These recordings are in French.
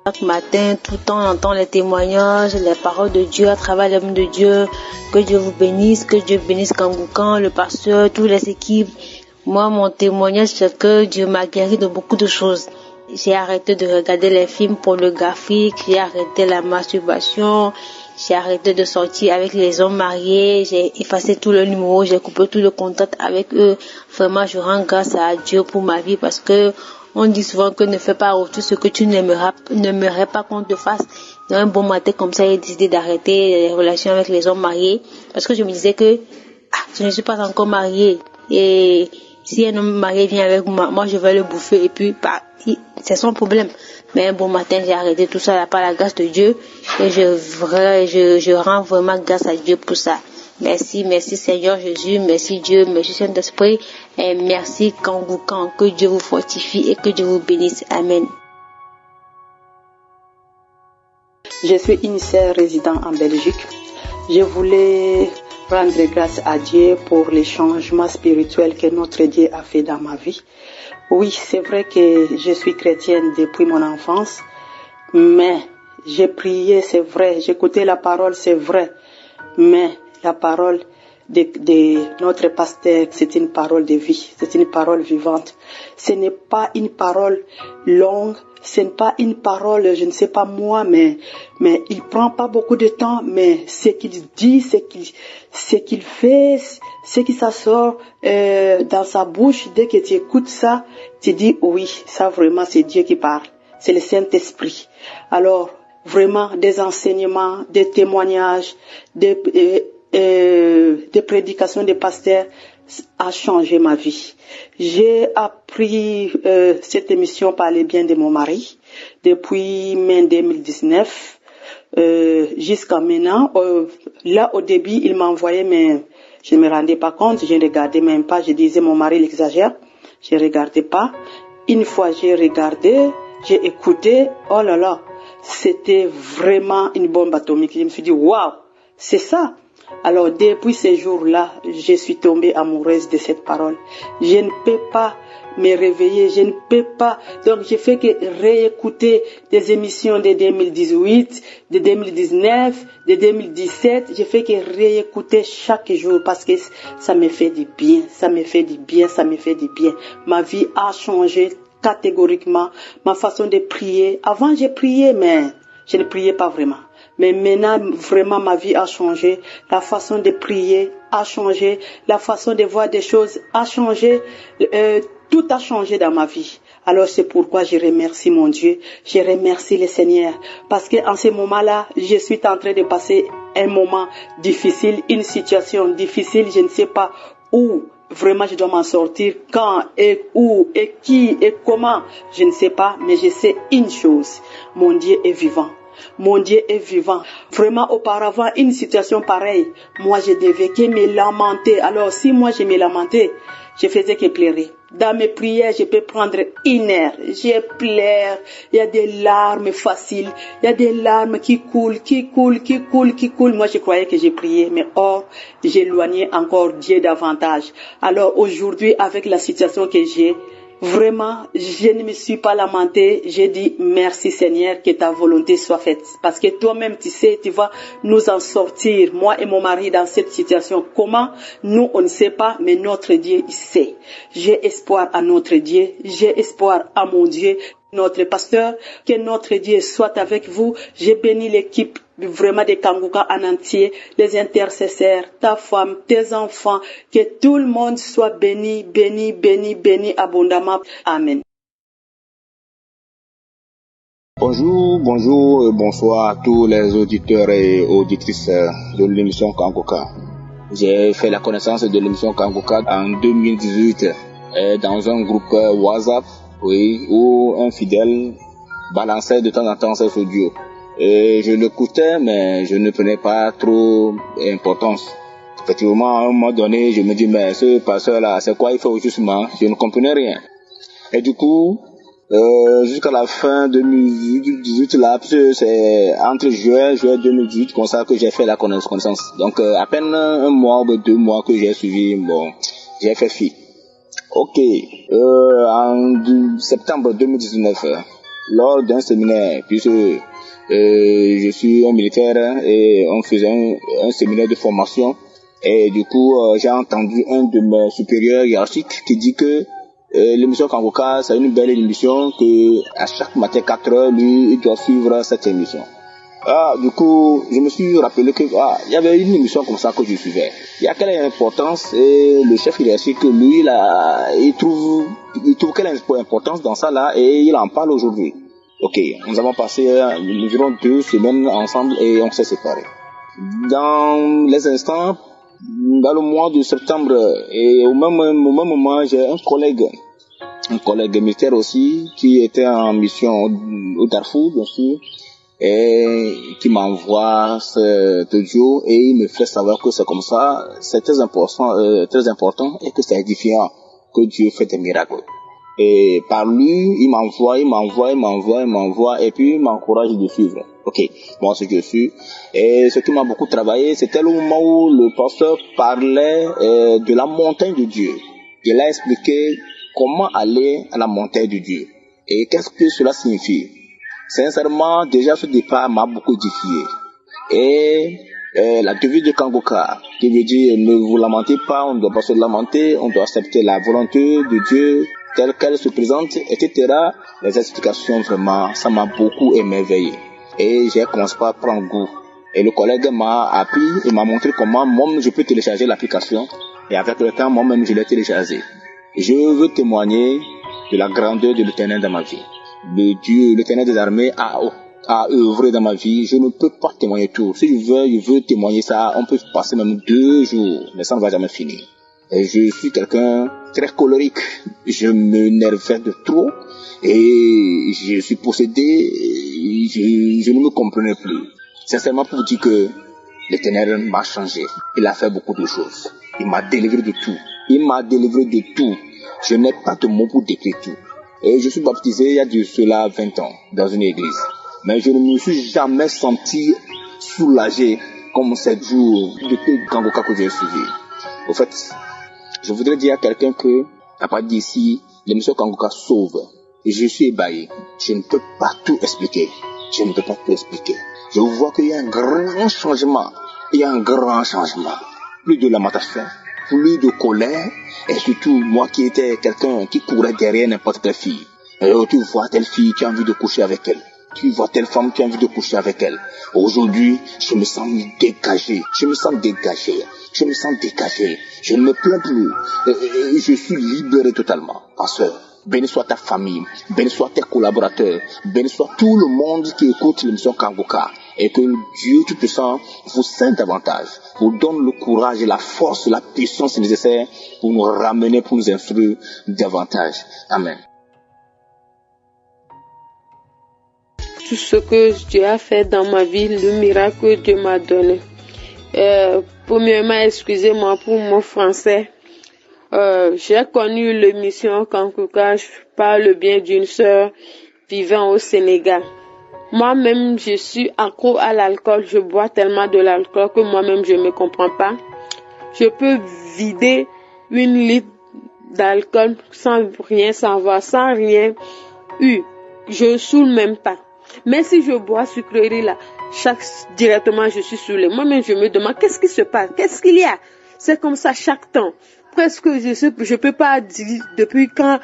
Chaque matin, tout le temps, on entend les témoignages, les paroles de Dieu à travers l'homme de Dieu. Que Dieu vous bénisse, que Dieu bénisse Kangoukan, le pasteur, toutes les équipes. Moi, mon témoignage, c'est que Dieu m'a guéri de beaucoup de choses. J'ai arrêté de regarder les films pornographiques, j'ai arrêté la masturbation, j'ai arrêté de sortir avec les hommes mariés, j'ai effacé tout le numéro, j'ai coupé tout le contact avec eux. Vraiment, je rends grâce à Dieu pour ma vie parce que on dit souvent que ne fais pas tout ce que tu n'aimerais pas qu'on te fasse. Donc, un bon matin comme ça, j'ai décidé d'arrêter les relations avec les hommes mariés parce que je me disais que je ne suis pas encore mariée et si un homme marié vient avec moi, je vais le bouffer et puis c'est son problème. Mais un bon matin, j'ai arrêté tout ça par la grâce de Dieu et je rends vraiment grâce à Dieu pour ça. Merci Seigneur Jésus, merci Dieu, merci Saint-Esprit et merci Kangoukan, que Dieu vous fortifie et que Dieu vous bénisse. Amen. Je suis une sœur résidant en Belgique. Je voulais rendre grâce à Dieu pour les changements spirituels que notre Dieu a fait dans ma vie. Oui, c'est vrai que je suis chrétienne depuis mon enfance, mais j'ai prié, c'est vrai, j'écoutais la parole, c'est vrai, mais la parole de notre pasteur, c'est une parole de vie, c'est une parole vivante. Ce n'est pas une parole longue, ce n'est pas une parole, je ne sais pas moi, mais il prend pas beaucoup de temps, mais ce qu'il dit, ce qu'il fait, ce qui sort dans sa bouche, dès que tu écoutes ça, tu dis oui, ça vraiment c'est Dieu qui parle, c'est le Saint-Esprit. Alors, vraiment des enseignements, des témoignages, des prédications des pasteurs a changé ma vie. J'ai appris cette émission Parler bien de mon mari depuis mai 2019 jusqu'à maintenant. Là au début il m'envoyait mais je ne me rendais pas compte, je ne regardais même pas, je disais mon mari il exagère, je ne regardais pas. Une fois j'ai regardé, j'ai écouté, oh là là, c'était vraiment une bombe atomique. Je me suis dit waouh, c'est ça. Alors depuis ces jours-là, je suis tombée amoureuse de cette parole. Je ne peux pas me réveiller, je ne peux pas. Donc je fais que réécouter des émissions de 2018, de 2019, de 2017. Je fais que réécouter chaque jour parce que ça me fait du bien, ça me fait du bien, ça me fait du bien. Ma vie a changé catégoriquement, ma façon de prier. Avant j'ai prié mais je ne priais pas vraiment. Mais maintenant, vraiment, ma vie a changé. La façon de prier a changé. La façon de voir des choses a changé. Tout a changé dans ma vie. Alors c'est pourquoi je remercie mon Dieu. Je remercie le Seigneur. Parce qu'en ce moment-là, je suis en train de passer un moment difficile, une situation difficile. Je ne sais pas où vraiment je dois m'en sortir, quand et où et qui et comment. Je ne sais pas, mais je sais une chose. Mon Dieu est vivant. Mon Dieu est vivant. Vraiment, auparavant, une situation pareille, moi, je devais que me lamenter. Alors, si moi, je me lamentais, je faisais que pleurer. Dans mes prières, je peux prendre une heure. Je pleure. Il y a des larmes faciles. Il y a des larmes qui coulent. Moi, je croyais que j'ai prié, mais or, j'éloignais encore Dieu davantage. Alors, aujourd'hui, avec la situation que j'ai, vraiment, je ne me suis pas lamentée. J'ai dit merci Seigneur, que ta volonté soit faite. Parce que toi-même, tu sais, tu vas nous en sortir, moi et mon mari, dans cette situation. Comment? Nous, on ne sait pas, mais notre Dieu, il sait. J'ai espoir à notre Dieu. J'ai espoir à mon Dieu, notre pasteur. Que notre Dieu soit avec vous. J'ai béni l'équipe vraiment de Kangoukan en entier, les intercesseurs, ta femme, tes enfants, que tout le monde soit béni, béni, béni, béni abondamment. Amen. Bonjour, bonsoir à tous les auditeurs et auditrices de l'émission Kangoukan. J'ai fait la connaissance de l'émission Kangoukan en 2018 dans un groupe WhatsApp, oui, où un fidèle balançait de temps en temps ses audios. Et je l'écoutais, mais je ne prenais pas trop importance. Effectivement, à un moment donné, je me dis, mais ce pasteur-là, c'est quoi il fait justement? Je ne comprenais rien. Et du coup, jusqu'à la fin 2018, là, c'est entre juin 2018, comme ça que j'ai fait la connaissance. Donc, à peine un mois ou 2 mois que j'ai suivi, bon, j'ai fait fi. Ok, en septembre 2019, lors d'un séminaire, puisque je suis un militaire et on faisait un séminaire de formation. Et du coup, j'ai entendu un de mes supérieurs hiérarchiques qui dit que l'émission Kangoka, c'est une belle émission, que à chaque matin 4 heures, lui, il doit suivre cette émission. Du coup, je me suis rappelé que il y avait une émission comme ça que je suivais. Il y a quelle importance, et le chef hiérarchique, lui, il trouve quelle importance dans ça là, et il en parle aujourd'hui. Ok, nous avons passé environ 2 semaines ensemble et on s'est séparés. Dans les instants, dans le mois de septembre, et au même moment, j'ai un collègue militaire aussi, qui était en mission au Darfour, bien sûr, et qui m'envoie cet audio et il me fait savoir que c'est comme ça, c'est très important et que c'est édifiant que Dieu fait des miracles. Et par lui, il m'envoie et puis il m'encourage de suivre. Ok, moi ce que je suis. Et ce qui m'a beaucoup travaillé, c'était le moment où le pasteur parlait de la montagne de Dieu. Il a expliqué comment aller à la montagne de Dieu et qu'est-ce que cela signifie. Sincèrement, déjà ce départ m'a beaucoup édifié. Et la devise de Kangoka, qui veut dire ne vous lamentez pas, on ne doit pas se lamenter, on doit accepter la volonté de Dieu telle qu'elle se présente, etc. Les explications, vraiment, ça m'a beaucoup émerveillé. Et j'ai commencé par prendre goût. Et le collègue m'a appris et m'a montré comment moi-même je peux télécharger l'application. Et avec le temps, moi-même je l'ai téléchargé. Je veux témoigner de la grandeur de l'Éternel dans ma vie. Le Dieu, l'Éternel des armées a œuvré dans ma vie. Je ne peux pas témoigner tout. Si je veux témoigner ça, on peut passer même 2 jours, mais ça ne va jamais finir. Et je suis quelqu'un très colérique. Je m'énerve de trop et je suis possédé. Je ne me comprenais plus. Sincèrement, pour dire que l'Éternel m'a changé. Il a fait beaucoup de choses. Il m'a délivré de tout. Je n'ai pas de mots pour décrire tout. Et je suis baptisé il y a de cela 20 ans dans une église. Mais je ne me suis jamais senti soulagé comme ces jours de Kangoka que j'ai suivi. Au fait, je voudrais dire à quelqu'un que, à partir d'ici, l'émission Kangoka sauve. Et je suis ébahi. Je ne peux pas tout expliquer. Je vois qu'il y a un grand changement. Plus de lamentation, plus de colère, et surtout moi qui étais quelqu'un qui courait derrière n'importe quelle fille. Et tu vois telle fille, tu as envie de coucher avec elle. Tu vois telle femme, tu as envie de coucher avec elle. Aujourd'hui, je me sens dégagé. Je ne me plains plus. Je suis libéré totalement. Pasteur, béni soit ta famille, béni soit tes collaborateurs, béni soit tout le monde qui écoute l'émission Kangoka. Et que Dieu Tout-Puissant vous scinde davantage, vous donne le courage et la force, la puissance nécessaire pour nous ramener, pour nous instruire davantage. Amen. Tout ce que Dieu a fait dans ma vie, le miracle que Dieu m'a donné. Premièrement, excusez-moi pour mon français. J'ai connu l'émission Kangoka par le bien d'une sœur vivant au Sénégal. Moi-même, je suis accro à l'alcool. Je bois tellement de l'alcool que moi-même, je ne me comprends pas. Je peux vider 1 litre d'alcool sans rien savoir, sans rien eu. Je ne saoule même pas. Mais si je bois sucrerie là, directement je suis saoulée. Moi-même, je me demande qu'est-ce qui se passe, qu'est-ce qu'il y a. C'est comme ça chaque temps. Presque, je peux pas dire depuis quand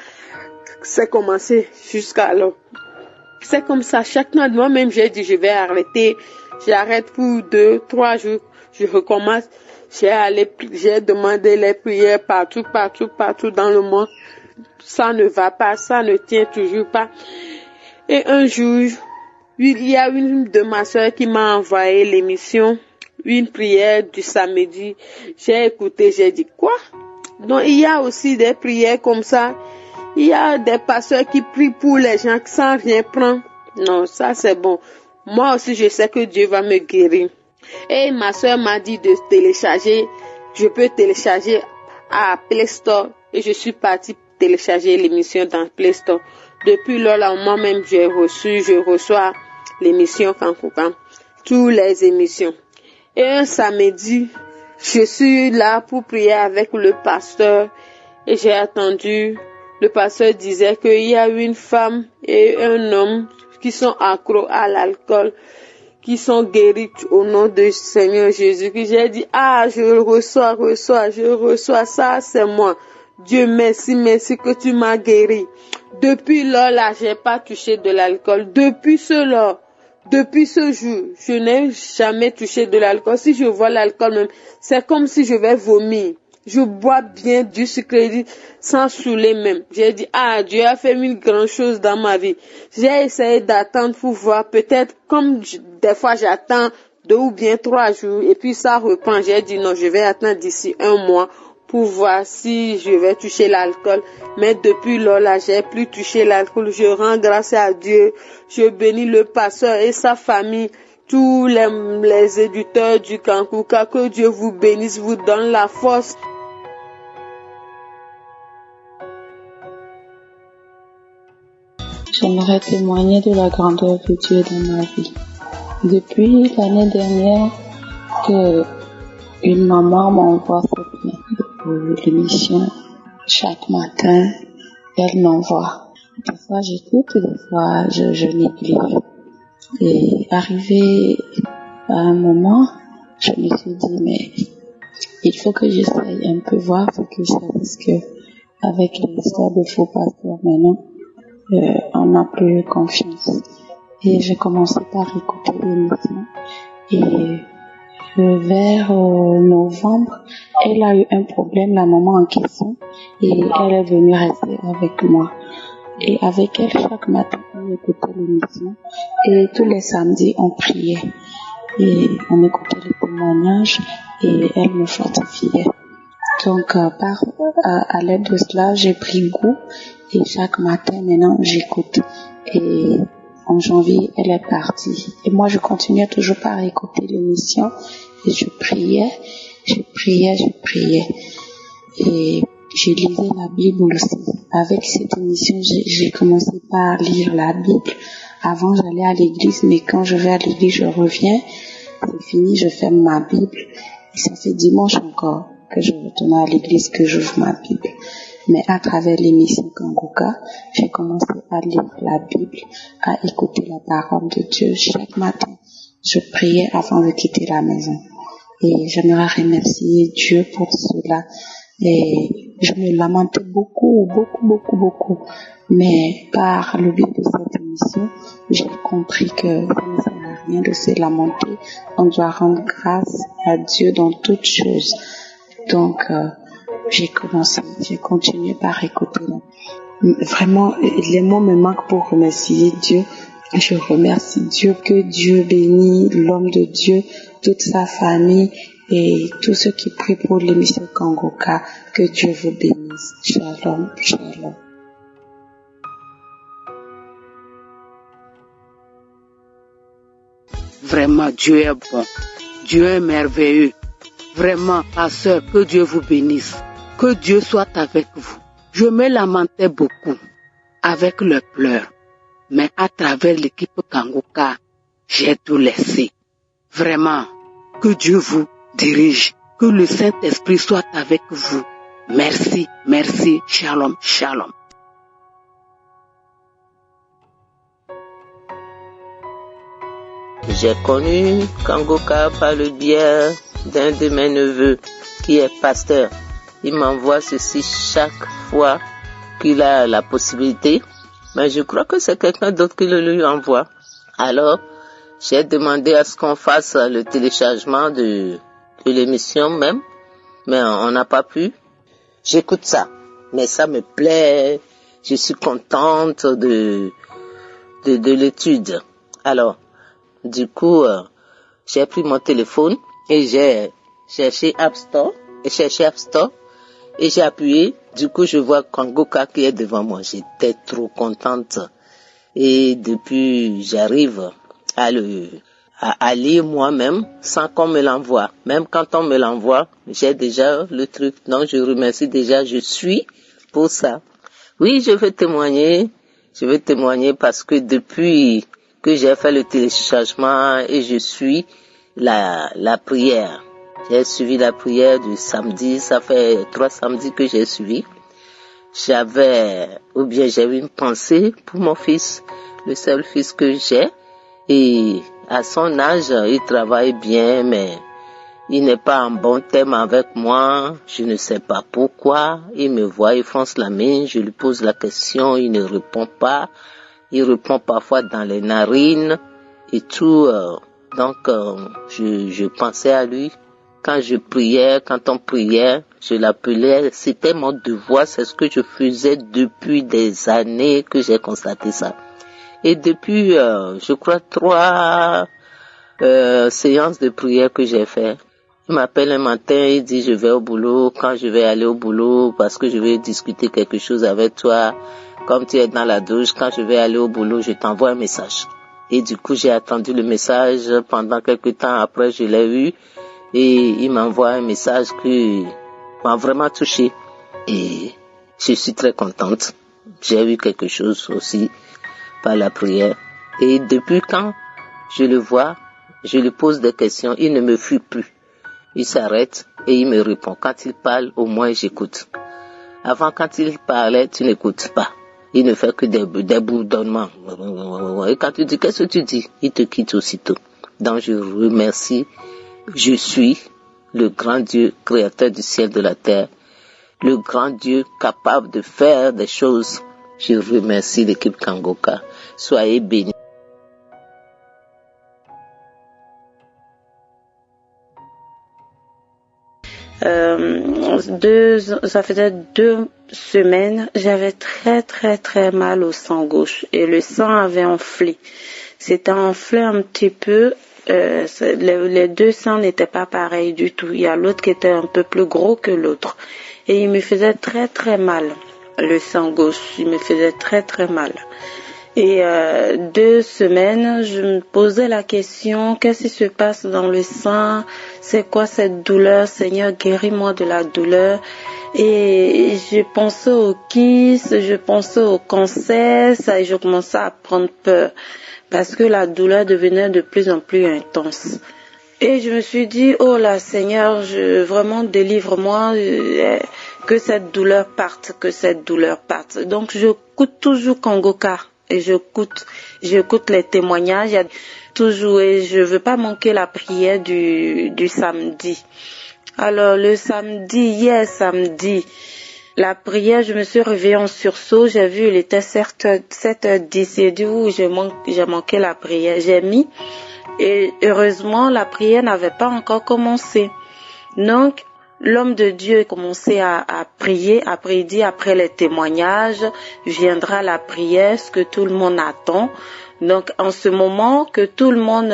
c'est commencé jusqu'à alors. C'est comme ça, chaque temps, moi-même, j'ai dit, je vais arrêter. J'arrête pour 2-3 jours. Je recommence. J'ai demandé les prières partout dans le monde. Ça ne va pas, ça ne tient toujours pas. Et un jour, il y a une de ma soeur qui m'a envoyé l'émission, une prière du samedi. J'ai écouté, j'ai dit, quoi? Donc, il y a aussi des prières comme ça. Il y a des pasteurs qui prient pour les gens sans rien prendre. Non, ça c'est bon. Moi aussi, je sais que Dieu va me guérir. Et ma soeur m'a dit de télécharger. Je peux télécharger à Play Store. Et je suis partie télécharger l'émission dans Play Store. Depuis lors, moi-même, je reçois l'émission Kangoka. Toutes les émissions. Et un samedi, je suis là pour prier avec le pasteur. Et j'ai attendu le pasteur disait qu'il y a une femme et un homme qui sont accros à l'alcool, qui sont guéris au nom du Seigneur Jésus. Que j'ai dit, je reçois ça, c'est moi. Dieu, merci que tu m'as guéri. Depuis lors là, j'ai pas touché de l'alcool. Depuis ce jour, je n'ai jamais touché de l'alcool. Si je vois l'alcool même, c'est comme si je vais vomir. Je bois bien du sucre sans saouler même. J'ai dit, Dieu a fait une grande chose dans ma vie. J'ai essayé d'attendre pour voir, peut-être comme des fois j'attends 2 ou bien 3 jours et puis ça reprend. J'ai dit non, je vais attendre d'ici 1 mois pour voir si je vais toucher l'alcool. Mais depuis lors là, j'ai plus touché l'alcool. Je rends grâce à Dieu. Je bénis le pasteur et sa famille, tous les éditeurs du Kankouka. Que Dieu vous bénisse, vous donne la force. J'aimerais témoigner de la grandeur de Dieu dans ma vie. Depuis l'année dernière que une maman m'envoie l'émission chaque matin, elle m'envoie. Des fois j'écoute, des fois je néglige. Et arrivé à un moment, je me suis dit, mais il faut que j'essaye un peu voir ce que c'est, parce que avec l'histoire de faux pasteurs maintenant, on n'a plus confiance. Et j'ai commencé par écouter l'émission. Et vers novembre, elle a eu un problème, la maman en question, et elle est venue rester avec moi. Et avec elle, chaque matin, on écoutait l'émission. Et tous les samedis, on priait. Et on écoutait les témoignages et elle me fortifiait. Donc, à l'aide de cela, j'ai pris goût et chaque matin, maintenant, j'écoute. Et en janvier, elle est partie. Et moi, je continuais toujours par écouter l'émission et je priais. Et je lisais la Bible aussi. Avec cette émission, j'ai commencé par lire la Bible. Avant, j'allais à l'église, mais quand je vais à l'église, je reviens. C'est fini, je ferme ma Bible. Et ça fait dimanche encore que je retourne à l'église, que j'ouvre ma Bible. Mais à travers l'émission Kankouka, j'ai commencé à lire la Bible, à écouter la parole de Dieu. Chaque matin, je priais avant de quitter la maison. Et j'aimerais remercier Dieu pour cela. Et je me lamentais beaucoup. Mais par le biais de cette émission, j'ai compris que ça ne sert à rien de se lamenter. On doit rendre grâce à Dieu dans toutes choses. Donc, j'ai continué par écouter. Vraiment, les mots me manquent pour remercier Dieu. Je remercie Dieu, que Dieu bénisse l'homme de Dieu, toute sa famille et tous ceux qui prient pour l'émission Kankouka. Que Dieu vous bénisse. Shalom, shalom. Vraiment, Dieu est bon. Dieu est merveilleux. Vraiment, pasteur, que Dieu vous bénisse. Que Dieu soit avec vous. Je me lamentais beaucoup avec le pleurs. Mais à travers l'équipe Kankouka, j'ai tout laissé. Vraiment, que Dieu vous dirige. Que le Saint-Esprit soit avec vous. Merci. Shalom, shalom. J'ai connu Kankouka par le biais d'un de mes neveux qui est pasteur. Il m'envoie ceci chaque fois qu'il a la possibilité. Mais je crois que c'est quelqu'un d'autre qui le lui envoie. Alors, j'ai demandé à ce qu'on fasse le téléchargement de l'émission même. Mais on n'a pas pu. J'écoute ça. Mais ça me plaît. Je suis contente de l'étude. Alors, du coup, j'ai pris mon téléphone et j'ai cherché App Store et j'ai appuyé. Du coup, je vois Kankouka qui est devant moi. J'étais trop contente. Et depuis, j'arrive à lire moi-même sans qu'on me l'envoie. Même quand on me l'envoie, j'ai déjà le truc. Donc, je remercie déjà, je suis pour ça. Oui, je veux témoigner parce que depuis que j'ai fait le téléchargement et je suis la prière. J'ai suivi la prière du samedi, ça fait 3 samedis que j'ai suivi. j'ai eu une pensée pour mon fils, le seul fils que j'ai. Et à son âge, il travaille bien, mais il n'est pas en bon terme avec moi. Je ne sais pas pourquoi. Il me voit, il fronce la main, je lui pose la question, il ne répond pas. Il répond parfois dans les narines et tout. Donc, je pensais à lui. Quand on priait, je l'appelais. C'était mon devoir, c'est ce que je faisais depuis des années que j'ai constaté ça. Et depuis, je crois, 3 séances de prière que j'ai fait. Il m'appelle un matin, il dit je vais au boulot. Quand je vais aller au boulot, parce que je vais discuter quelque chose avec toi, comme tu es dans la douche, quand je vais aller au boulot, je t'envoie un message. Et du coup, j'ai attendu le message. Pendant quelques temps après, je l'ai eu. Et il m'envoie un message qui m'a vraiment touchée. Et je suis très contente. J'ai eu quelque chose aussi par la prière. Et depuis quand je le vois, je lui pose des questions, il ne me fuit plus. Il s'arrête et il me répond. Quand il parle, au moins j'écoute. Avant, quand il parlait, tu n'écoutes pas. Il ne fait que des bourdonnements. Et quand tu dis, qu'est-ce que tu dis? Il te quitte aussitôt. Donc je remercie. Je suis le grand Dieu, créateur du ciel et de la terre. Le grand Dieu capable de faire des choses. Je remercie l'équipe Kangoka. Soyez bénis. Ça faisait 2 semaines, j'avais très mal au sang gauche et le sang avait enflé. C'était enflé un petit peu. Les 2 sangs n'étaient pas pareils du tout. Il y a l'autre qui était un peu plus gros que l'autre et il me faisait très mal. Le sang gauche, il me faisait très mal. Et 2 semaines, je me posais la question, qu'est-ce qui se passe dans le sang? C'est quoi cette douleur? Seigneur, guéris-moi de la douleur. Et je pensais au kiss, je pensais au cancer, ça, et je commençais à prendre peur parce que la douleur devenait de plus en plus intense. Et je me suis dit, oh là Seigneur, vraiment délivre-moi, que cette douleur parte, que cette douleur parte. Donc j'écoute toujours Kangoka. Et j'écoute les témoignages, il y a toujours, et je veux pas manquer la prière du samedi. Alors, le samedi, hier samedi, la prière, je me suis réveillée en sursaut, j'ai vu, il était 7h10, j'ai dit, j'ai manqué la prière, j'ai mis, et heureusement, la prière n'avait pas encore commencé. Donc, l'homme de Dieu commençait à prier. Après, il dit, après les témoignages, viendra la prière, ce que tout le monde attend. Donc, en ce moment, que tout le monde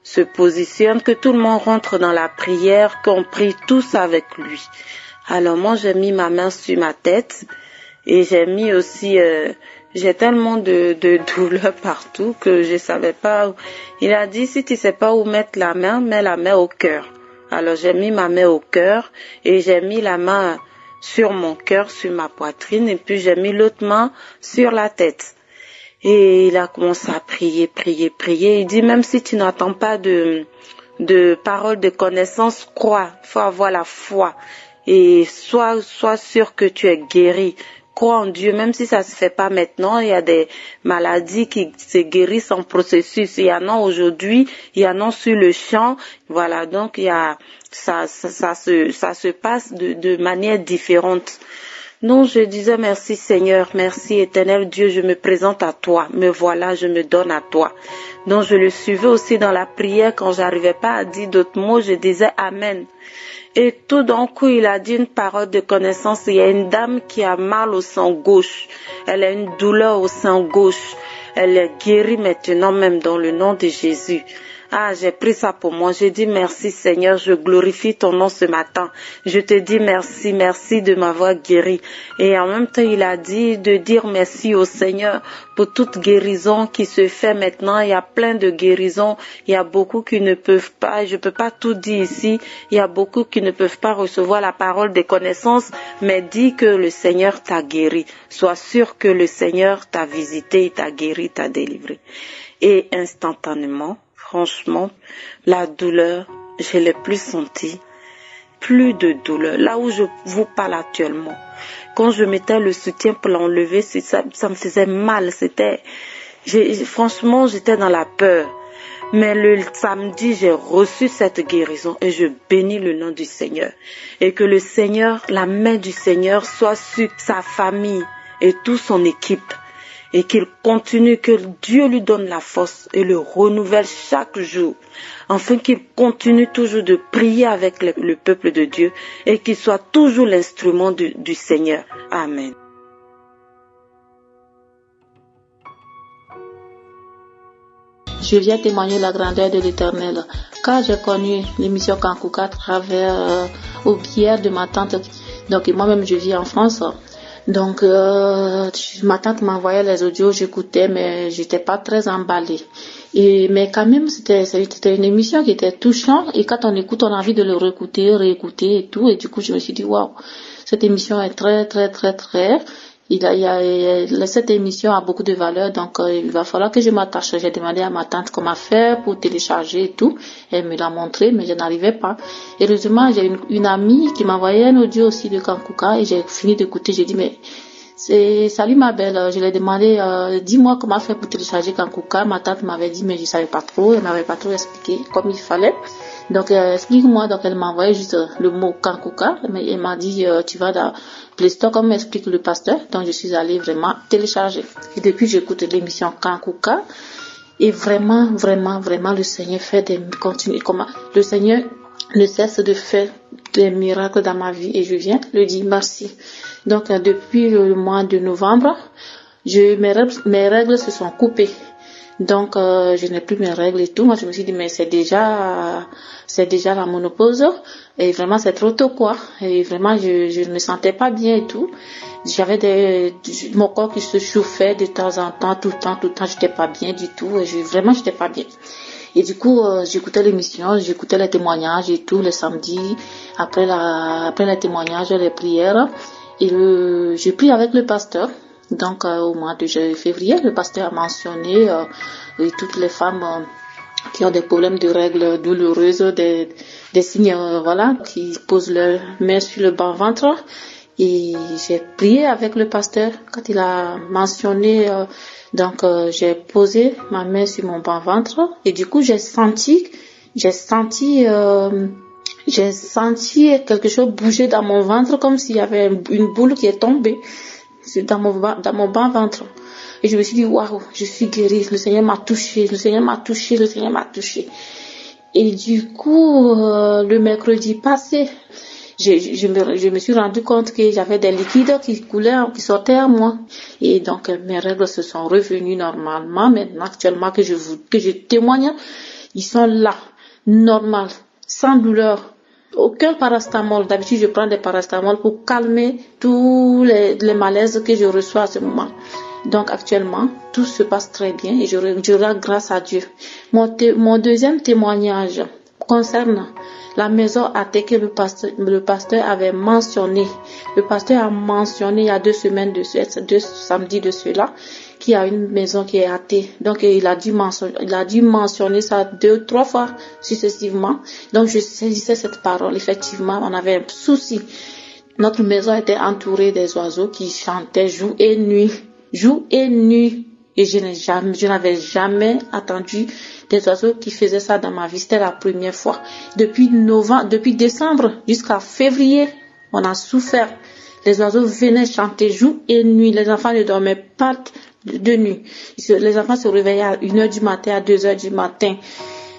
se positionne, que tout le monde rentre dans la prière, qu'on prie tous avec lui. Alors, moi, j'ai mis ma main sur ma tête et j'ai mis aussi... j'ai tellement de douleur partout que je savais pas où. Il a dit, si tu sais pas où mettre la main, mets la main au cœur. Alors j'ai mis ma main au cœur et j'ai mis la main sur mon cœur, sur ma poitrine et puis j'ai mis l'autre main sur la tête. Et il a commencé à prier. Il dit même si tu n'entends pas de paroles de connaissance, crois, il faut avoir la foi et sois sûr que tu es guéri. Crois en Dieu, même si ça se fait pas maintenant, il y a des maladies qui se guérissent en processus. Il y en a aujourd'hui, il y en a sur le champ. Voilà, donc il y a, ça se passe de manière différente. Non, je disais merci Seigneur, merci éternel Dieu, je me présente à toi, me voilà, je me donne à toi. Donc je le suivais aussi dans la prière quand j'arrivais pas à dire d'autres mots, je disais Amen. Et tout d'un coup, il a dit une parole de connaissance. Il y a une dame qui a mal au sein gauche. Elle a une douleur au sein gauche. Elle est guérie maintenant même dans le nom de Jésus. Ah, j'ai pris ça pour moi. J'ai dit merci Seigneur, je glorifie ton nom ce matin. Je te dis merci de m'avoir guéri. Et en même temps, il a dit de dire merci au Seigneur pour toute guérison qui se fait maintenant. Il y a plein de guérisons. Il y a beaucoup qui ne peuvent pas, je peux pas tout dire ici. Il y a beaucoup qui ne peuvent pas recevoir la parole des connaissances, mais dis que le Seigneur t'a guéri. Sois sûr que le Seigneur t'a visité, t'a guéri, t'a délivré. Et instantanément, franchement, la douleur, je l'ai plus sentie. Plus de douleur. Là où je vous parle actuellement, quand je mettais le soutien pour l'enlever, ça me faisait mal. Franchement, j'étais dans la peur. Mais le samedi, j'ai reçu cette guérison et je bénis le nom du Seigneur. Et que le Seigneur, la main du Seigneur soit sur sa famille et toute son équipe. Et qu'il continue, que Dieu lui donne la force et le renouvelle chaque jour. Afin qu'il continue toujours de prier avec le peuple de Dieu et qu'il soit toujours l'instrument du Seigneur. Amen. Je viens témoigner la grandeur de l'Éternel. Quand j'ai connu l'émission Kankouka à travers au biais de ma tante, donc moi-même je vis en France, donc ma tante m'envoyait les audios, j'écoutais, mais j'étais pas très emballée. Mais quand même c'était une émission qui était touchante, et quand on écoute, on a envie de le réécouter et tout, et du coup je me suis dit waouh, cette émission est très très très très. Cette émission a beaucoup de valeur, donc il va falloir que je m'attache. J'ai demandé à ma tante comment faire pour télécharger et tout. Elle me l'a montré, mais je n'arrivais pas. Heureusement, j'ai une amie qui m'a envoyé un audio aussi de Kankouka et j'ai fini d'écouter. J'ai dit, mais salut ma belle, je lui ai demandé, dis-moi comment faire pour télécharger Kankouka. Ma tante m'avait dit, mais je savais pas trop, elle m'avait pas trop expliqué comme il fallait. Donc explique-moi, donc elle m'a envoyé juste le mot Kankouka, mais elle m'a dit, tu vas dans Play Store comme m'explique le pasteur. Donc je suis allée vraiment télécharger. Et depuis j'écoute l'émission Kankouka. Et vraiment, vraiment, vraiment le Seigneur le Seigneur ne cesse de faire des miracles dans ma vie et je viens le dire merci. Donc depuis le mois de novembre, mes règles se sont coupées. Donc je n'ai plus mes règles et tout. Moi je me suis dit mais c'est déjà la ménopause et vraiment c'est trop tôt quoi. Et vraiment je ne me sentais pas bien et tout. J'avais mon corps qui se chauffait de temps en temps, tout le temps j'étais pas bien du tout et vraiment j'étais pas bien. Et du coup j'écoutais l'émission, j'écoutais les témoignages et tout le samedi après les témoignages, les prières et j'ai prié avec le pasteur. Donc au mois de février, le pasteur a mentionné toutes les femmes qui ont des problèmes de règles douloureuses, des signes qui posent leurs mains sur le bas-ventre. Et j'ai prié avec le pasteur quand il a mentionné. J'ai posé ma main sur mon bas-ventre et du coup j'ai senti quelque chose bouger dans mon ventre comme s'il y avait une boule qui est tombée dans mon bas-ventre. Et je me suis dit, waouh, je suis guérie, le Seigneur m'a touchée. Et du coup, le mercredi passé, je me suis rendu compte que j'avais des liquides qui sortaient à moi. Et donc, mes règles se sont revenues normalement. Maintenant, actuellement, que je témoigne, ils sont là, normal, sans douleur. Aucun paracétamol. D'habitude, je prends des paracétamol pour calmer tous les malaises que je reçois à ce moment. Donc, actuellement, tout se passe très bien et je rends grâce à Dieu. Mon deuxième témoignage concerne la maison athée que le pasteur avait mentionné. Le pasteur a mentionné il y a 2 samedis de cela, qu'il y a une maison qui est athée. Donc, il a dû mentionner ça 2-3 fois successivement. Donc, je saisissais cette parole. Effectivement, on avait un souci. Notre maison était entourée des oiseaux qui chantaient jour et nuit. Et je n'avais jamais entendu des oiseaux qui faisaient ça dans ma vie. C'était la première fois. Depuis décembre jusqu'à février, on a souffert. Les oiseaux venaient chanter jour et nuit. Les enfants ne dormaient pas de nuit. Les enfants se réveillaient à 1h du matin, à 2h du matin.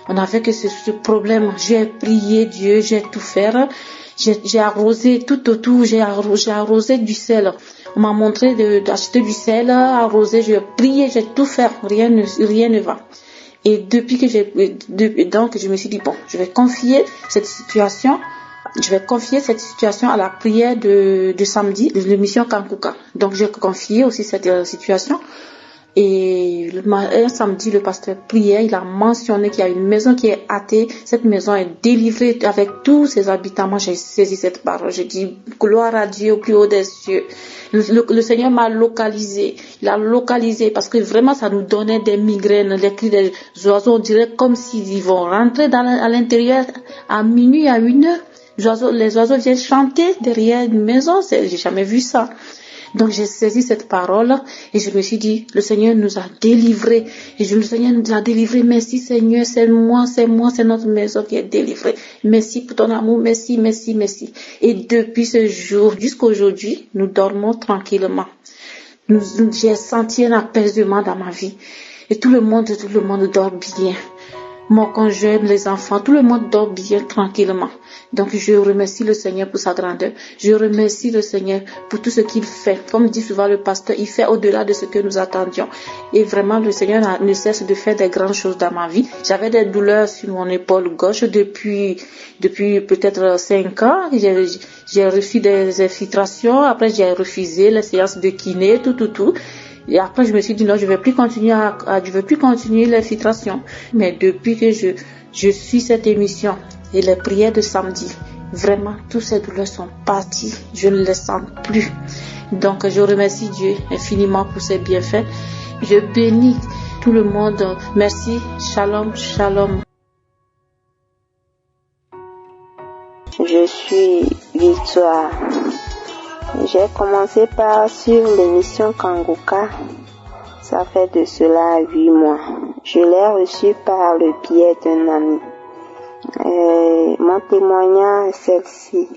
On avait que ce problème. J'ai prié Dieu, j'ai tout fait. J'ai arrosé tout autour, j'ai arrosé du sel. On m'a montré d'acheter du sel, arroser, j'ai prié, j'ai tout fait, rien ne va. Et donc je me suis dit bon, je vais confier cette situation à la prière de samedi, de l'émission Kankouka. Donc j'ai confié aussi cette situation. Et un samedi, le pasteur priait, il a mentionné qu'il y a une maison qui est athée. Cette maison est délivrée avec tous ses habitants. Moi, j'ai saisi cette parole. J'ai dit, gloire à Dieu au plus haut des cieux. Le Seigneur m'a localisé. Il a localisé parce que vraiment, ça nous donnait des migraines, les cris des oiseaux. On dirait comme s'ils vont rentrer à l'intérieur à minuit, à 1h. les oiseaux viennent chanter derrière une maison. J'ai jamais vu ça. Donc j'ai saisi cette parole et je me suis dit, le Seigneur nous a délivrés. Le Seigneur nous a délivrés. Merci Seigneur, c'est notre maison qui est délivrée. Merci pour ton amour, merci. Et depuis ce jour jusqu'à aujourd'hui, nous dormons tranquillement. J'ai senti un apaisement dans ma vie. Et tout le monde dort bien. Mon conjoint, les enfants, tout le monde dort bien, tranquillement. Donc, je remercie le Seigneur pour sa grandeur. Je remercie le Seigneur pour tout ce qu'il fait. Comme dit souvent le pasteur, il fait au-delà de ce que nous attendions. Et vraiment, le Seigneur ne cesse de faire des grandes choses dans ma vie. J'avais des douleurs sur mon épaule gauche depuis peut-être 5 ans. J'ai reçu des infiltrations. Après, j'ai refusé les séances de kiné, tout. Et après, je me suis dit, non, je vais plus continuer l'infiltration. Mais depuis que je suis cette émission et les prières de samedi, vraiment, toutes ces douleurs sont parties. Je ne les sens plus. Donc, je remercie Dieu infiniment pour ses bienfaits. Je bénis tout le monde. Merci. Shalom, shalom. Je suis Victoire. J'ai commencé par suivre l'émission Kangoka. Ça fait de cela 8 mois. Je l'ai reçu par le biais d'un ami. Mon témoignage est celle-ci.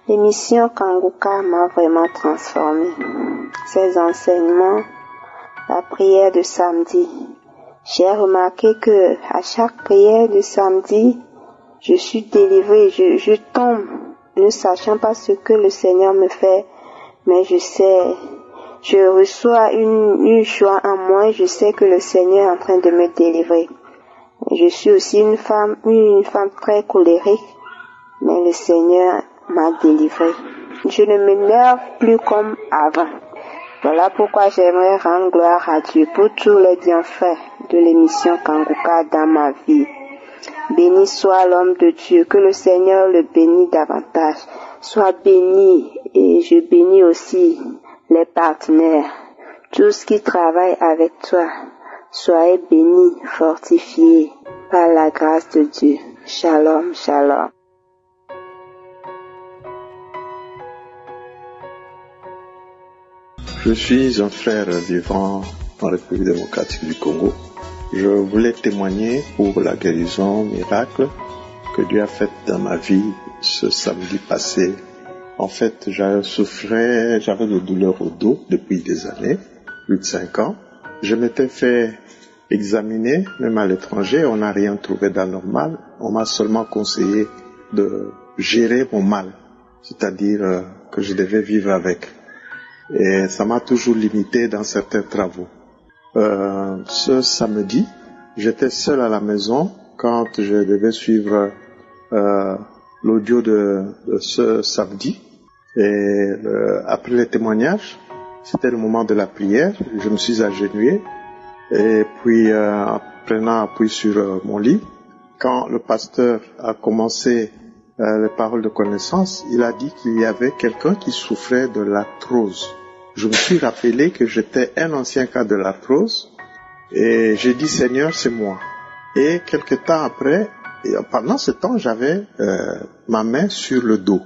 L'émission Kangoka m'a vraiment transformée. Ses enseignements, la prière de samedi. J'ai remarqué que à chaque prière de samedi, je suis délivrée, je tombe, ne sachant pas ce que le Seigneur me fait, mais je reçois une joie en moi, je sais que le Seigneur est en train de me délivrer. Je suis aussi une femme très colérique, mais le Seigneur m'a délivrée. Je ne m'énerve plus comme avant. Voilà pourquoi j'aimerais rendre gloire à Dieu pour tous les bienfaits de l'émission Kangoka dans ma vie. Béni soit l'homme de Dieu, que le Seigneur le bénisse davantage. Sois béni, et je bénis aussi les partenaires, tous qui travaillent avec toi. Soyez bénis, fortifiés par la grâce de Dieu. Shalom, shalom. Je suis un frère vivant en République démocratique du Congo. Je voulais témoigner pour la guérison miracle que Dieu a faite dans ma vie ce samedi passé. En fait, j'avais des douleurs au dos depuis des années, plus de 5 ans. Je m'étais fait examiner, même à l'étranger, on n'a rien trouvé d'anormal. On m'a seulement conseillé de gérer mon mal, c'est-à-dire que je devais vivre avec. Et ça m'a toujours limité dans certains travaux. Ce samedi, j'étais seul à la maison quand je devais suivre l'audio de ce samedi. Et après les témoignages, c'était le moment de la prière. Je me suis agenouillé et puis en prenant appui sur mon lit, quand le pasteur a commencé les paroles de connaissance, il a dit qu'il y avait quelqu'un qui souffrait de l'arthrose. Je me suis rappelé que j'étais un ancien cas de l'arthrose et j'ai dit Seigneur, c'est moi. Et quelque temps après, pendant ce temps, j'avais ma main sur le dos.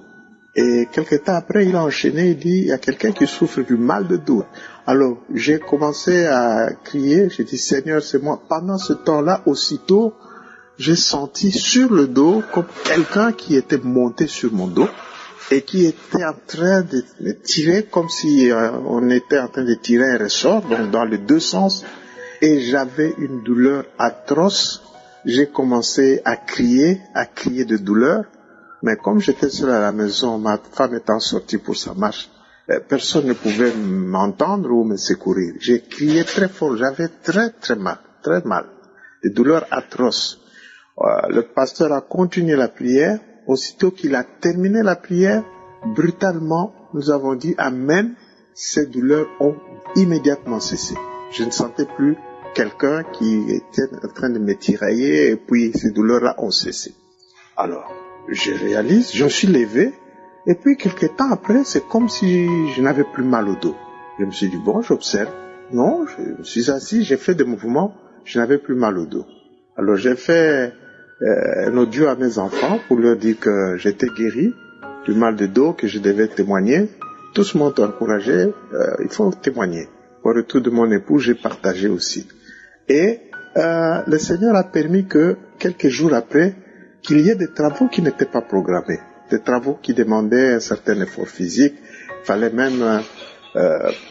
Et quelque temps après, il a enchaîné, il dit, il y a quelqu'un qui souffre du mal de dos. Alors, j'ai commencé à crier, j'ai dit Seigneur, c'est moi. Pendant ce temps-là, aussitôt, j'ai senti sur le dos comme quelqu'un qui était monté sur mon dos et qui était en train de me tirer comme si on était en train de tirer un ressort, donc dans les deux sens. Et j'avais une douleur atroce. J'ai commencé à crier de douleur. Mais comme j'étais seul à la maison, ma femme étant sortie pour sa marche, personne ne pouvait m'entendre ou me secourir. J'ai crié très fort, j'avais très mal, des douleurs atroces. Le pasteur a continué la prière. Aussitôt qu'il a terminé la prière, brutalement, nous avons dit Amen. Ces douleurs ont immédiatement cessé. Je ne sentais plus quelqu'un qui était en train de me tirailler et puis ces douleurs-là ont cessé. Alors, je réalise, je me suis levé et puis quelques temps après, c'est comme si je n'avais plus mal au dos. Je me suis dit, bon, j'observe. Non, je me suis assis, j'ai fait des mouvements, je n'avais plus mal au dos. Alors j'ai fait un audio à mes enfants pour leur dire que j'étais guéri du mal de dos, que je devais témoigner. Tous m'ont encouragé, il faut témoigner. Au retour de mon époux, j'ai partagé aussi. Et le Seigneur a permis que, quelques jours après, qu'il y ait des travaux qui n'étaient pas programmés. Des travaux qui demandaient un certain effort physique. Il fallait même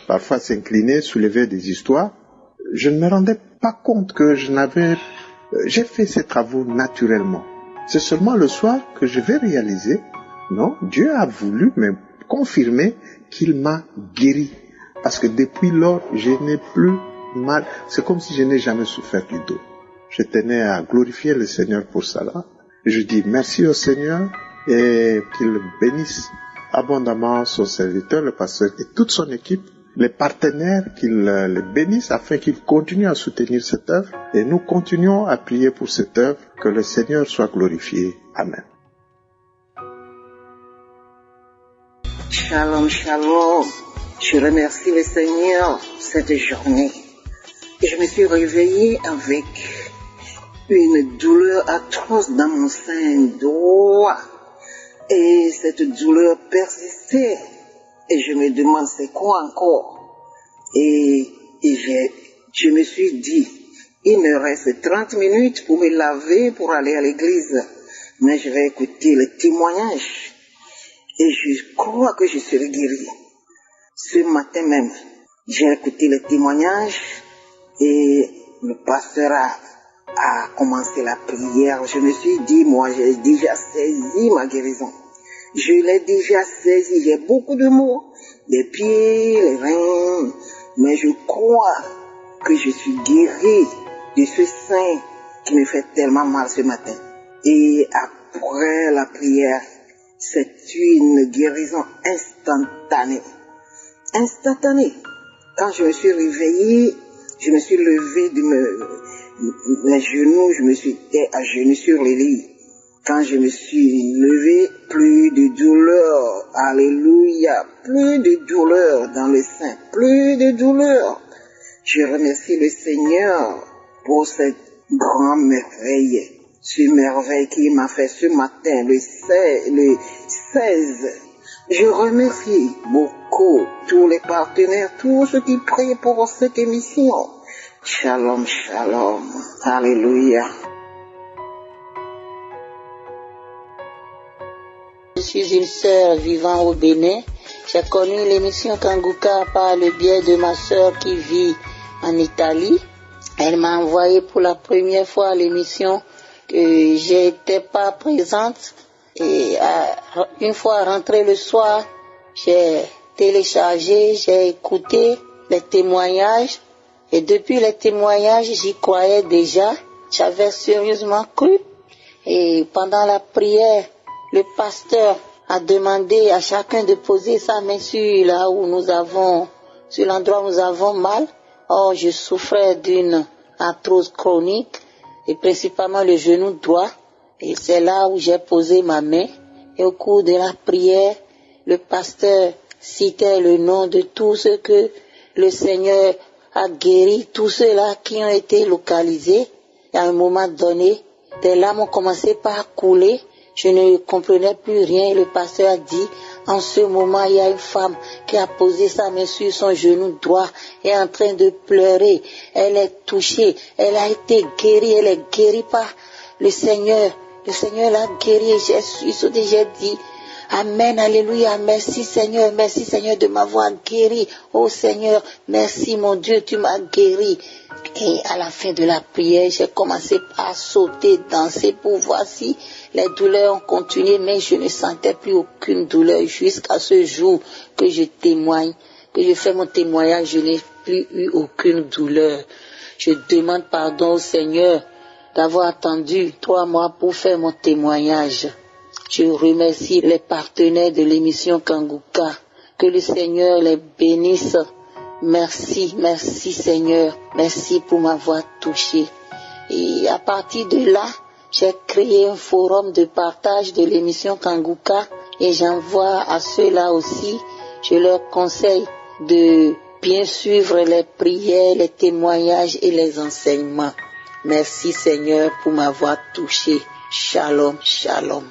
parfois s'incliner, soulever des histoires. Je ne me rendais pas compte que j'ai fait ces travaux naturellement. C'est seulement le soir que je vais réaliser, non, Dieu a voulu me confirmer qu'il m'a guéri. Parce que depuis lors, je n'ai plus mal. C'est comme si je n'ai jamais souffert du dos. Je tenais à glorifier le Seigneur pour cela. Je dis merci au Seigneur et qu'il bénisse abondamment son serviteur, le pasteur et toute son équipe, les partenaires, qu'il les bénisse afin qu'ils continuent à soutenir cette œuvre. Et nous continuons à prier pour cette œuvre, que le Seigneur soit glorifié. Amen. Shalom, shalom. Je remercie le Seigneur cette journée. Je me suis réveillée avec une douleur atroce dans mon sein droit. Et cette douleur persistait. Et je me demande c'est quoi encore. Et je me suis dit, il me reste 30 minutes pour me laver, pour aller à l'église. Mais je vais écouter le témoignage. Et je crois que je serai guérie. Ce matin même, j'ai écouté le témoignage et le pasteur a commencé la prière. Je me suis dit, moi j'ai déjà saisi ma guérison. Je l'ai déjà saisi. J'ai beaucoup de maux, les pieds, les reins. Mais je crois que je suis guérie de ce sein qui me fait tellement mal ce matin. Et après la prière, c'est une guérison instantanée. Instantanée. Quand je me suis réveillée, je me suis levée de mes genoux, je me suis à genoux sur le lit. Quand je me suis levée, plus de douleur. Alléluia. Plus de douleur dans le sein. Plus de douleur. Je remercie le Seigneur pour cette grande merveille. Ce merveille qu'il m'a fait ce matin, le 16. Je remercie beaucoup tous les partenaires, tous ceux qui prient pour cette émission. Shalom, shalom. Alléluia. Je suis une sœur vivant au Bénin. J'ai connu l'émission Kanguka par le biais de ma sœur qui vit en Italie. Elle m'a envoyé pour la première fois l'émission que j'étais pas présente. Et une fois rentrée le soir, j'ai téléchargé, j'ai écouté les témoignages. Et depuis les témoignages, j'y croyais déjà. J'avais sérieusement cru. Et pendant la prière, le pasteur a demandé à chacun de poser sa main sur l'endroit où nous avons mal. Or, je souffrais d'une arthrose chronique et principalement le genou droit. Et c'est là où j'ai posé ma main. Et au cours de la prière, le pasteur citait le nom de tous ceux que le Seigneur a guéri, tous ceux-là qui ont été localisés. Et à un moment donné, des larmes ont commencé par couler. Je ne comprenais plus rien et le pasteur a dit, en ce moment, il y a une femme qui a posé sa main sur son genou droit et est en train de pleurer. Elle est touchée, elle a été guérie, elle est guérie par le Seigneur. Le Seigneur l'a guérie et j'ai dit, Amen, alléluia, merci Seigneur de m'avoir guéri. Oh Seigneur, merci mon Dieu, tu m'as guéri. Et à la fin de la prière, j'ai commencé à sauter, danser pour voir si les douleurs ont continué, mais je ne sentais plus aucune douleur jusqu'à ce jour que je témoigne, que je fais mon témoignage, je n'ai plus eu aucune douleur. Je demande pardon au Seigneur d'avoir attendu 3 mois pour faire mon témoignage. Je remercie les partenaires de l'émission Kanguka. Que le Seigneur les bénisse. Merci, merci Seigneur. Merci pour m'avoir touché. Et à partir de là, j'ai créé un forum de partage de l'émission Kanguka et j'envoie à ceux-là aussi, je leur conseille de bien suivre les prières, les témoignages et les enseignements. Merci Seigneur pour m'avoir touché. Shalom, shalom.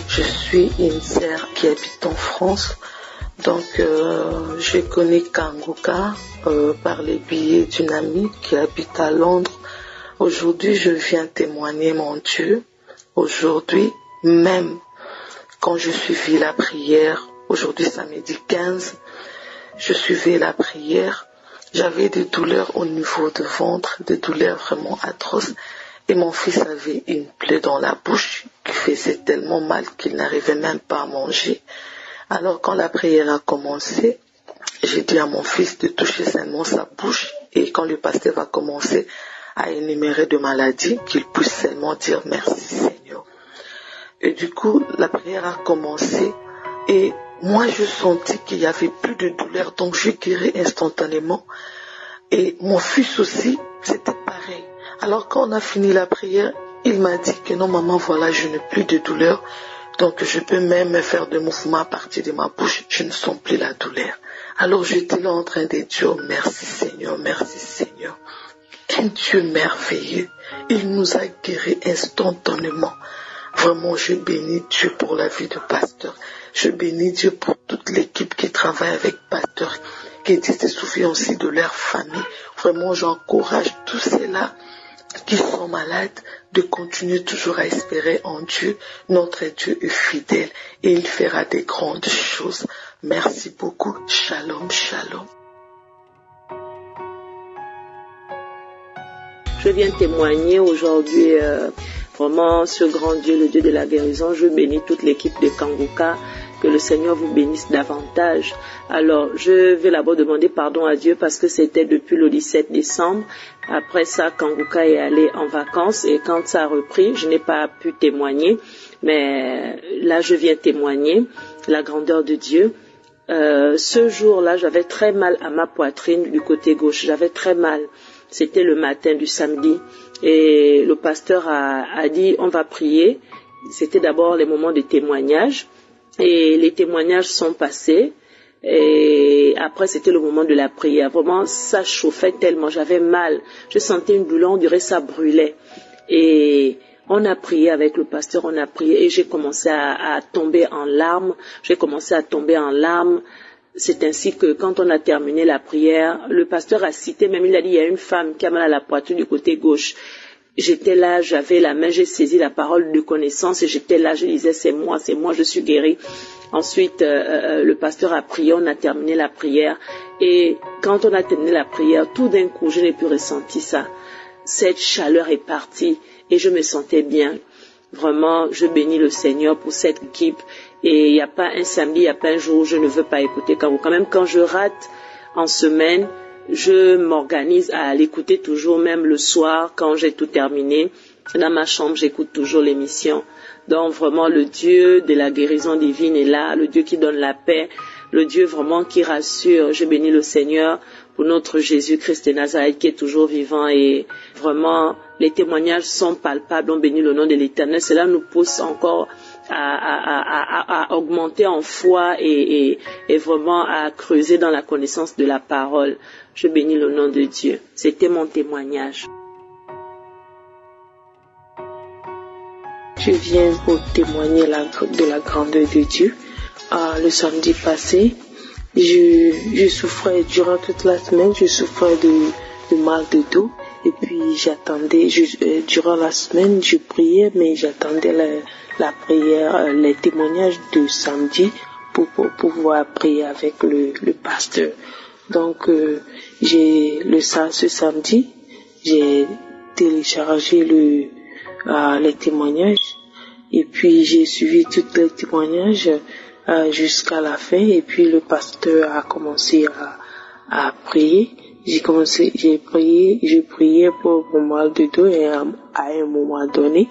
Je suis une sœur qui habite en France, donc je connais Kanguka par les billets d'une amie qui habite à Londres. Aujourd'hui, je viens témoigner mon Dieu. Aujourd'hui, même quand je suivais la prière, aujourd'hui samedi 15, je suivais la prière, j'avais des douleurs au niveau du ventre, des douleurs vraiment atroces. Et mon fils avait une plaie dans la bouche qui faisait tellement mal qu'il n'arrivait même pas à manger. Alors quand la prière a commencé, j'ai dit à mon fils de toucher seulement sa bouche. Et quand le pasteur va commencer à énumérer de maladies, qu'il puisse seulement dire merci Seigneur. Et du coup, la prière a commencé et moi je sentis qu'il n'y avait plus de douleur, donc je guéris instantanément. Et mon fils aussi, c'était pareil. Alors quand on a fini la prière, il m'a dit que non maman, voilà, je n'ai plus de douleur, donc je peux même faire des mouvements à partir de ma bouche, je ne sens plus la douleur. Alors j'étais là en train de dire merci Seigneur, merci Seigneur. Un Dieu merveilleux, il nous a guéris instantanément. Vraiment, je bénis Dieu pour la vie de pasteur. Je bénis Dieu pour toute l'équipe qui travaille avec pasteur, qui se souvient aussi de leur famille. Vraiment, j'encourage tous ceux-là qui sont malades de continuer toujours à espérer en Dieu. Notre Dieu est fidèle et il fera des grandes choses. Merci beaucoup. Shalom, shalom. Je viens témoigner aujourd'hui vraiment ce grand Dieu, le Dieu de la guérison. Je bénis toute l'équipe de Kanguka. Que le Seigneur vous bénisse davantage. Alors, je vais d'abord demander pardon à Dieu parce que c'était depuis le 17 décembre. Après ça, Kanguka est allé en vacances et quand ça a repris, je n'ai pas pu témoigner. Mais là, je viens témoigner la grandeur de Dieu. Ce jour-là, j'avais très mal à ma poitrine du côté gauche. J'avais très mal. C'était le matin du samedi. Et le pasteur a dit, on va prier. C'était d'abord les moments de témoignage. Et les témoignages sont passés. Et après, c'était le moment de la prière. Vraiment, ça chauffait tellement. J'avais mal. Je sentais une douleur. On dirait que ça brûlait. Et on a prié avec le pasteur. On a prié. Et j'ai commencé à tomber en larmes. C'est ainsi que quand on a terminé la prière, le pasteur a cité, même il a dit, il y a une femme qui a mal à la poitrine du côté gauche. J'étais là, j'avais la main, j'ai saisi la parole de connaissance et j'étais là, je disais c'est moi, je suis guérie. Ensuite, le pasteur a prié, on a terminé la prière et quand on a terminé la prière, tout d'un coup, je n'ai plus ressenti ça. Cette chaleur est partie et je me sentais bien. Vraiment, je bénis le Seigneur pour cette équipe et il n'y a pas un samedi, il n'y a pas un jour où je ne veux pas écouter. Quand même, quand je rate en semaine, je m'organise à l'écouter toujours, même le soir, quand j'ai tout terminé. Dans ma chambre, j'écoute toujours l'émission. Donc vraiment, le Dieu de la guérison divine est là, le Dieu qui donne la paix, le Dieu vraiment qui rassure. Je bénis le Seigneur pour notre Jésus-Christ de Nazareth qui est toujours vivant et vraiment, les témoignages sont palpables. On bénit le nom de l'Éternel. Cela nous pousse encore à augmenter en foi et vraiment à creuser dans la connaissance de la parole. Je bénis le nom de Dieu. C'était mon témoignage. Je viens pour témoigner de la grandeur de Dieu. Le samedi passé, je souffrais durant toute la semaine, je souffrais de mal de dos. Et puis j'attendais, durant la semaine, je priais, mais j'attendais la prière, les témoignages de samedi pour pouvoir prier avec le pasteur. Donc, ce samedi, j'ai téléchargé les témoignages et puis j'ai suivi tous les témoignages jusqu'à la fin et puis le pasteur a commencé à prier. J'ai prié pour mon mal de dos et à un moment donné,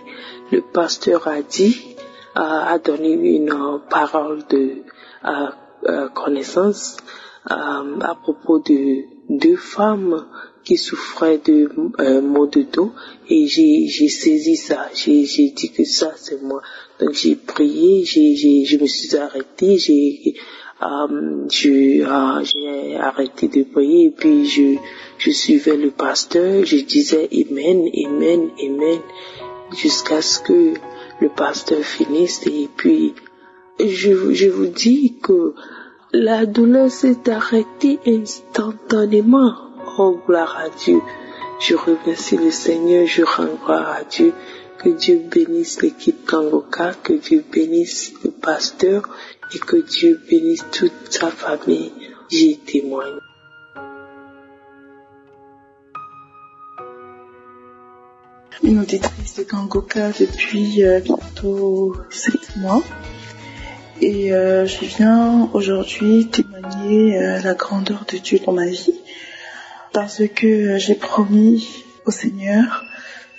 le pasteur a donné une parole de connaissance à propos de deux femmes qui souffraient de maux de dos et j'ai saisi ça, j'ai dit que ça c'est moi. Donc j'ai prié, je me suis arrêtée, j'ai arrêté de prier et puis je suivais le pasteur, je disais Amen, Amen, Amen, jusqu'à ce que le pasteur finisse. Et puis, je vous dis que la douleur s'est arrêtée instantanément. Oh, gloire à Dieu. Je remercie le Seigneur, je rends gloire à Dieu. Que Dieu bénisse l'équipe Kangoka, que Dieu bénisse le pasteur et que Dieu bénisse toute sa famille. J'y témoigne. Une auditrice de Kangoka depuis bientôt 7 mois. Et je viens aujourd'hui témoigner la grandeur de Dieu dans ma vie. Parce que j'ai promis au Seigneur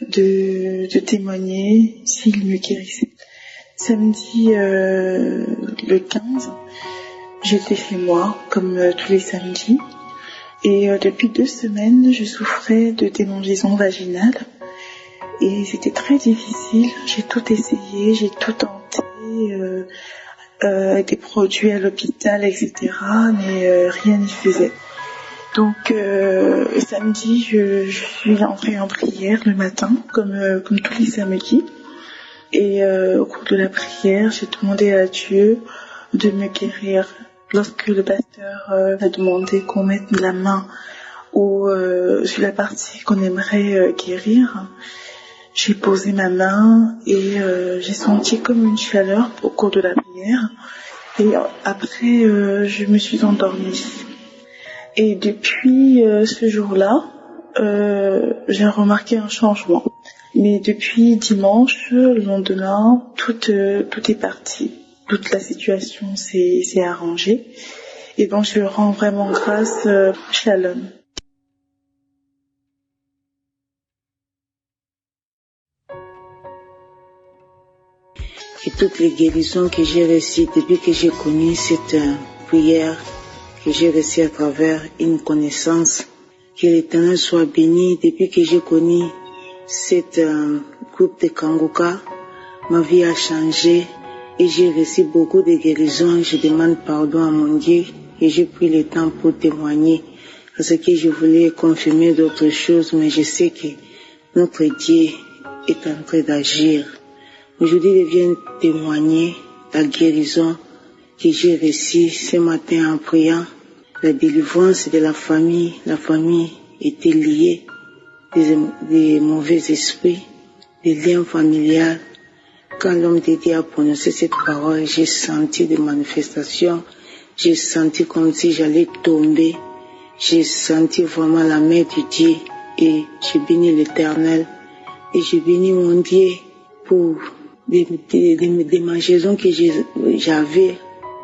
de témoigner s'il me guérissait. Samedi le 15, j'étais chez moi comme tous les samedis et depuis 2 semaines je souffrais de démangeaisons vaginales et c'était très difficile. J'ai tout essayé, j'ai tout tenté, des produits à l'hôpital, etc. mais rien n'y faisait. Donc samedi, je suis entrée en prière le matin, comme tous les samedis. Et au cours de la prière, j'ai demandé à Dieu de me guérir. Lorsque le pasteur a demandé qu'on mette la main sur la partie qu'on aimerait guérir, j'ai posé ma main et j'ai senti comme une chaleur au cours de la prière. Et après, je me suis endormie. Et depuis ce jour-là, j'ai remarqué un changement. Mais depuis dimanche, le lendemain, tout est parti. Toute la situation s'est arrangée. Et donc, je rends vraiment grâce. Shalom. Et toutes les guérisons que j'ai reçues depuis que j'ai connu cette prière, que j'ai reçu à travers une connaissance. Que l'Éternel soit béni. Depuis que j'ai connu cette groupe de Kangoka, ma vie a changé et j'ai reçu beaucoup de guérisons. Je demande pardon à mon Dieu et j'ai pris le temps pour témoigner parce que je voulais confirmer d'autres choses, mais je sais que notre Dieu est en train d'agir. Aujourd'hui, je viens témoigner la guérison que j'ai reçue ce matin en priant. La délivrance de la famille était liée des mauvais esprits, des liens familiaux. Quand l'homme de Dieu a prononcé cette parole, j'ai senti des manifestations, j'ai senti comme si j'allais tomber, j'ai senti vraiment la main de Dieu et j'ai béni l'Éternel et j'ai béni mon Dieu pour des démangeaisons que j'avais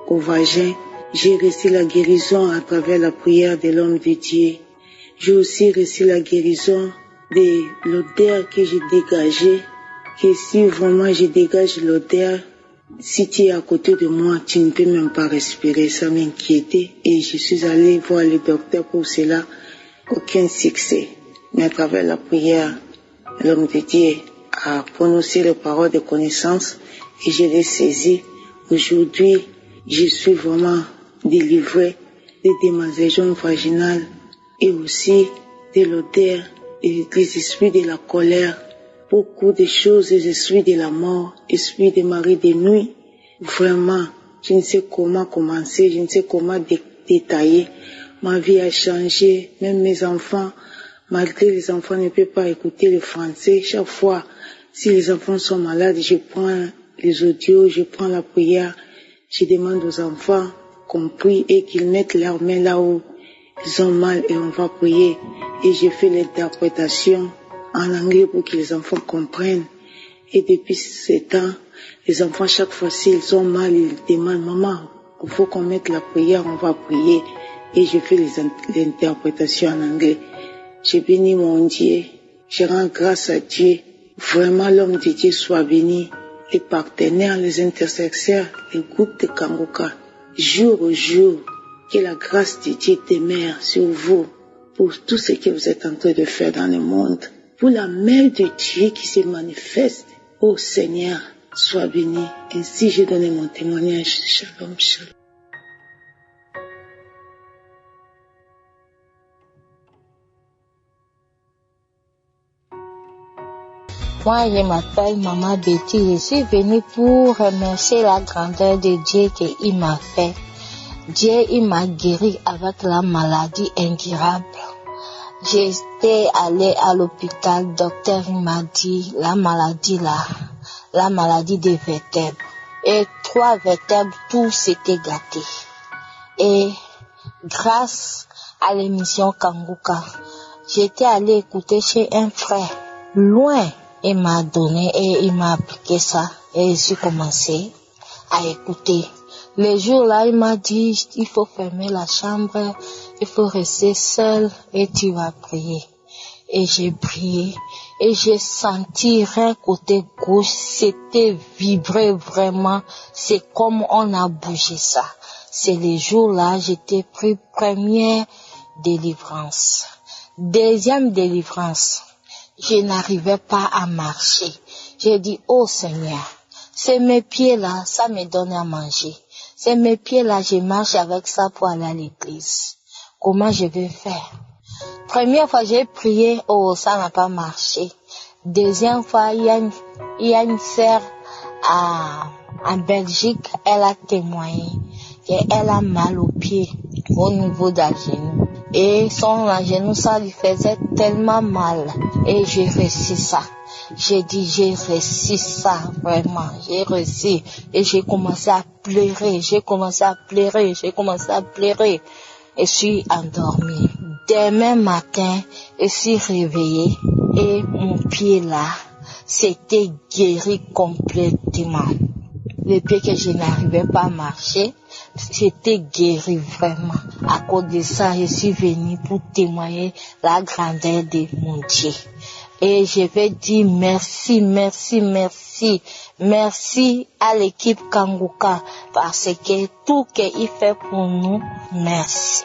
au vagin. J'ai reçu la guérison à travers la prière de l'homme de Dieu. J'ai aussi reçu la guérison de l'odeur que j'ai dégagée. Que si vraiment je dégage l'odeur, si tu es à côté de moi, tu ne peux même pas respirer. Ça m'inquiétait et je suis allée voir le docteur pour cela. Aucun succès. Mais à travers la prière, l'homme de Dieu a prononcé les paroles de connaissance et je l'ai saisi. Aujourd'hui, je suis vraiment délivrée des démangeaisons vaginales et aussi de l'odeur et des esprits de la colère. Beaucoup de choses, les esprits de la mort, esprits des maris de nuit. Vraiment, je ne sais comment commencer, je ne sais comment détailler. Ma vie a changé, même mes enfants, malgré les enfants ne peuvent pas écouter le français. Chaque fois, si les enfants sont malades, je prends les audios, je prends la prière, je demande aux enfants qu'on prie et qu'ils mettent leurs mains là où ils ont mal et on va prier. Et je fais l'interprétation en anglais pour que les enfants comprennent. Et depuis 7 ans, les enfants, chaque fois s'ils ont mal, ils demandent, maman, il faut qu'on mette la prière, on va prier. Et je fais l'interprétation en anglais. Je bénis mon Dieu, je rends grâce à Dieu. Vraiment, l'homme de Dieu soit béni. Les partenaires, les intercesseurs, les groupes de Kangoka, jour au jour, que la grâce de Dieu demeure sur vous pour tout ce que vous êtes en train de faire dans le monde. Pour la main de Dieu qui se manifeste, ô Seigneur, sois béni. Ainsi j'ai donné mon témoignage. Shalom, shalom. Moi, je m'appelle Maman Betty. Je suis venue pour remercier la grandeur de Dieu qu'il m'a fait. Dieu, il m'a guéri avec la maladie incurable. J'étais allée à l'hôpital, docteur il m'a dit la maladie des vertèbres. Et 3 vertèbres, tout s'était gâté. Et grâce à l'émission Kanguka, j'étais allée écouter chez un frère, loin, il m'a donné et il m'a appliqué ça. Et j'ai commencé à écouter. Le jour-là, il m'a dit, il faut fermer la chambre, il faut rester seul et tu vas prier. Et j'ai prié et j'ai senti un côté gauche, c'était vibré vraiment, c'est comme on a bougé ça. C'est le jour-là, j'étais pris première délivrance. Deuxième délivrance, je n'arrivais pas à marcher. J'ai dit, oh Seigneur, c'est mes pieds-là, ça me donne à manger. C'est mes pieds-là, je marche avec ça pour aller à l'église. Comment je vais faire? Première fois, j'ai prié, oh, ça n'a pas marché. Deuxième fois, il y a une sœur en Belgique, elle a témoigné qu'elle a mal aux pieds, au niveau d'un genou. Et son genou, ça lui faisait tellement mal. Et j'ai réussi ça. J'ai dit, j'ai réussi ça, vraiment, j'ai réussi. Et j'ai commencé à pleurer, et je suis endormie. Demain matin, je suis réveillée et mon pied là, c'était guéri complètement. Le pied que je n'arrivais pas à marcher, j'étais guéri vraiment. À cause de ça, je suis venue pour témoigner la grandeur de mon Dieu. Et je vais dire merci à l'équipe Kanguka parce que tout qu'il fait pour nous, merci.